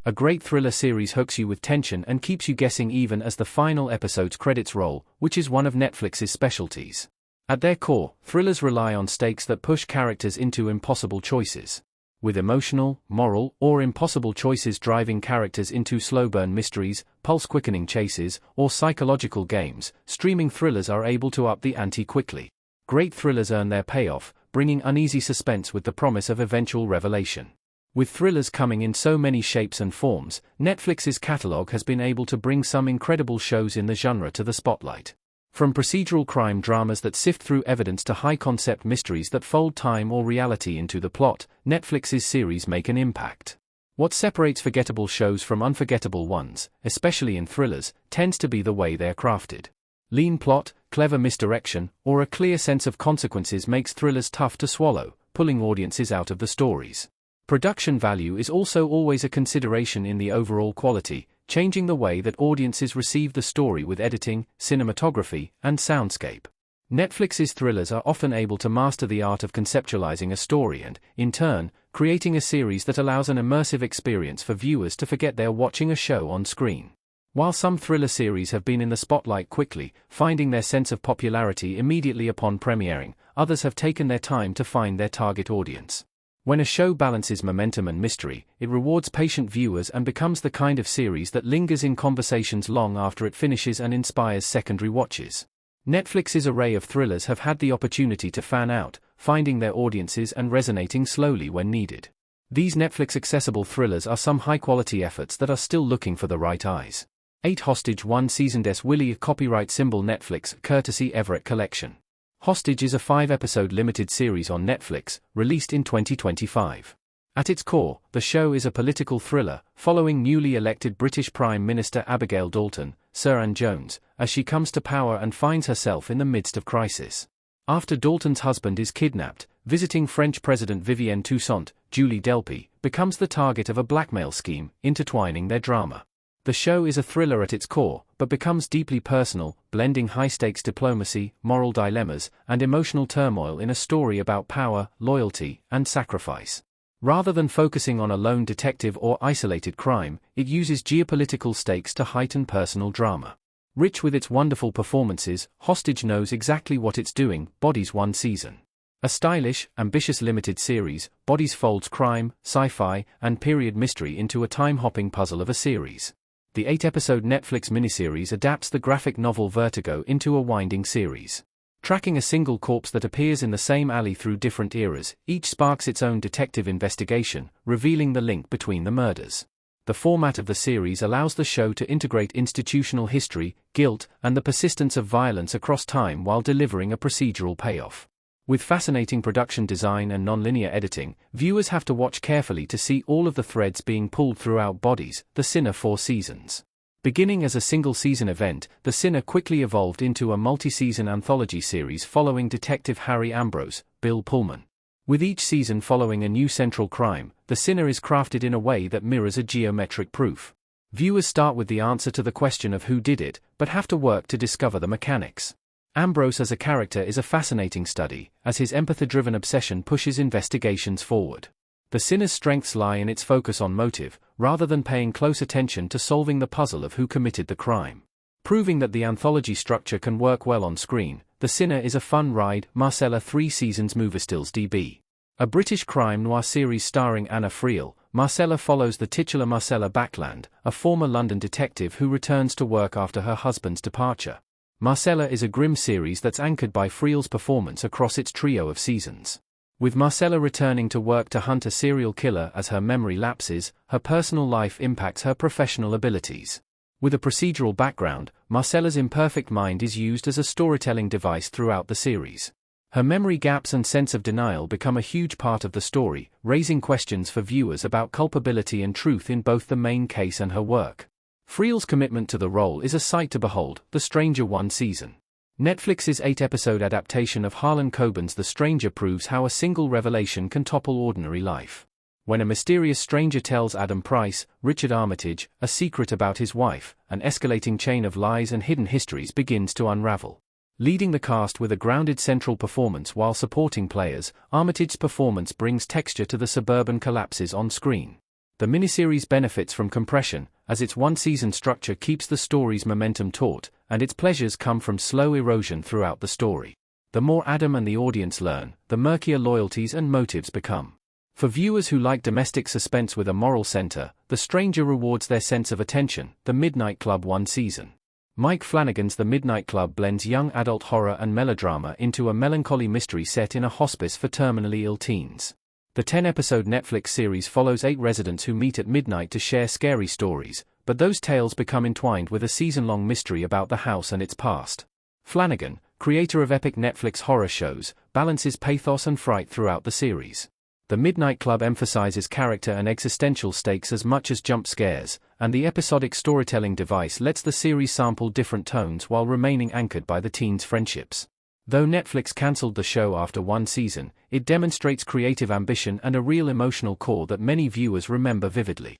A great thriller series hooks you with tension and keeps you guessing even as the final episode's credits roll, which is one of Netflix's specialties. At their core, thrillers rely on stakes that push characters into impossible choices. With emotional, moral, or impossible choices driving characters into slow-burn mysteries, pulse-quickening chases, or psychological games, streaming thrillers are able to up the ante quickly. Great thrillers earn their payoff, bringing uneasy suspense with the promise of eventual revelation. With thrillers coming in so many shapes and forms, Netflix's catalog has been able to bring some incredible shows in the genre to the spotlight. From procedural crime dramas that sift through evidence to high-concept mysteries that fold time or reality into the plot, Netflix's series make an impact. What separates forgettable shows from unforgettable ones, especially in thrillers, tends to be the way they're crafted. Lean plot, clever misdirection, or a clear sense of consequences makes thrillers tough to swallow, pulling audiences out of the stories. Production value is also always a consideration in the overall quality, changing the way that audiences receive the story with editing, cinematography, and soundscape. Netflix's thrillers are often able to master the art of conceptualizing a story and, in turn, creating a series that allows an immersive experience for viewers to forget they're watching a show on screen. While some thriller series have been in the spotlight quickly, finding their sense of popularity immediately upon premiering, others have taken their time to find their target audience. When a show balances momentum and mystery, it rewards patient viewers and becomes the kind of series that lingers in conversations long after it finishes and inspires secondary watches. Netflix's array of thrillers have had the opportunity to fan out, finding their audiences and resonating slowly when needed. These Netflix-accessible thrillers are some high-quality efforts that are still looking for the right eyes. 8 Hostage 1 Season Des Willy Copyright Symbol Netflix Courtesy Everett Collection. Hostage is a 5-episode limited series on Netflix, released in 2025. At its core, the show is a political thriller, following newly elected British Prime Minister Abigail Dalton, Sir Anne Jones, as she comes to power and finds herself in the midst of crisis. After Dalton's husband is kidnapped, visiting French President Vivienne Toussaint, Julie Delpy, becomes the target of a blackmail scheme, intertwining their drama. The show is a thriller at its core, but becomes deeply personal, blending high-stakes diplomacy, moral dilemmas, and emotional turmoil in a story about power, loyalty, and sacrifice. Rather than focusing on a lone detective or isolated crime, it uses geopolitical stakes to heighten personal drama. Rich with its wonderful performances, Hostage knows exactly what it's doing. Bodies 1 Season. A stylish, ambitious limited series, Bodies folds crime, sci-fi, and period mystery into a time-hopping puzzle of a series. The 8-episode Netflix miniseries adapts the graphic novel Vertigo into a winding series. Tracking a single corpse that appears in the same alley through different eras, each sparks its own detective investigation, revealing the link between the murders. The format of the series allows the show to integrate institutional history, guilt, and the persistence of violence across time while delivering a procedural payoff. With fascinating production design and non-linear editing, viewers have to watch carefully to see all of the threads being pulled throughout Bodies, The Sinner 4 seasons. Beginning as a single-season event, The Sinner quickly evolved into a multi-season anthology series following Detective Harry Ambrose, Bill Pullman. With each season following a new central crime, The Sinner is crafted in a way that mirrors a geometric proof. Viewers start with the answer to the question of who did it, but have to work to discover the mechanics. Ambrose as a character is a fascinating study, as his empathy-driven obsession pushes investigations forward. The Sinner's strengths lie in its focus on motive, rather than paying close attention to solving the puzzle of who committed the crime. Proving that the anthology structure can work well on screen, The Sinner is a fun ride. Marcella 3 Seasons Moverstills DB. A British crime noir series starring Anna Friel, Marcella follows the titular Marcella Backland, a former London detective who returns to work after her husband's departure. Marcella is a grim series that's anchored by Friel's performance across its trio of seasons. With Marcella returning to work to hunt a serial killer as her memory lapses, her personal life impacts her professional abilities. With a procedural background, Marcella's imperfect mind is used as a storytelling device throughout the series. Her memory gaps and sense of denial become a huge part of the story, raising questions for viewers about culpability and truth in both the main case and her work. Friel's commitment to the role is a sight to behold. The Stranger 1 Season. Netflix's 8-episode adaptation of Harlan Coben's The Stranger proves how a single revelation can topple ordinary life. When a mysterious stranger tells Adam Price, Richard Armitage, a secret about his wife, an escalating chain of lies and hidden histories begins to unravel. Leading the cast with a grounded central performance while supporting players, Armitage's performance brings texture to the suburban collapses on screen. The miniseries benefits from compression, as its one-season structure keeps the story's momentum taut, and its pleasures come from slow erosion throughout the story. The more Adam and the audience learn, the murkier loyalties and motives become. For viewers who like domestic suspense with a moral center, The Stranger rewards their sense of attention. The Midnight Club one season. Mike Flanagan's The Midnight Club blends young adult horror and melodrama into a melancholy mystery set in a hospice for terminally ill teens. The 10-episode Netflix series follows 8 residents who meet at midnight to share scary stories, but those tales become entwined with a season-long mystery about the house and its past. Flanagan, creator of epic Netflix horror shows, balances pathos and fright throughout the series. The Midnight Club emphasizes character and existential stakes as much as jump scares, and the episodic storytelling device lets the series sample different tones while remaining anchored by the teens' friendships. Though Netflix cancelled the show after one season, it demonstrates creative ambition and a real emotional core that many viewers remember vividly.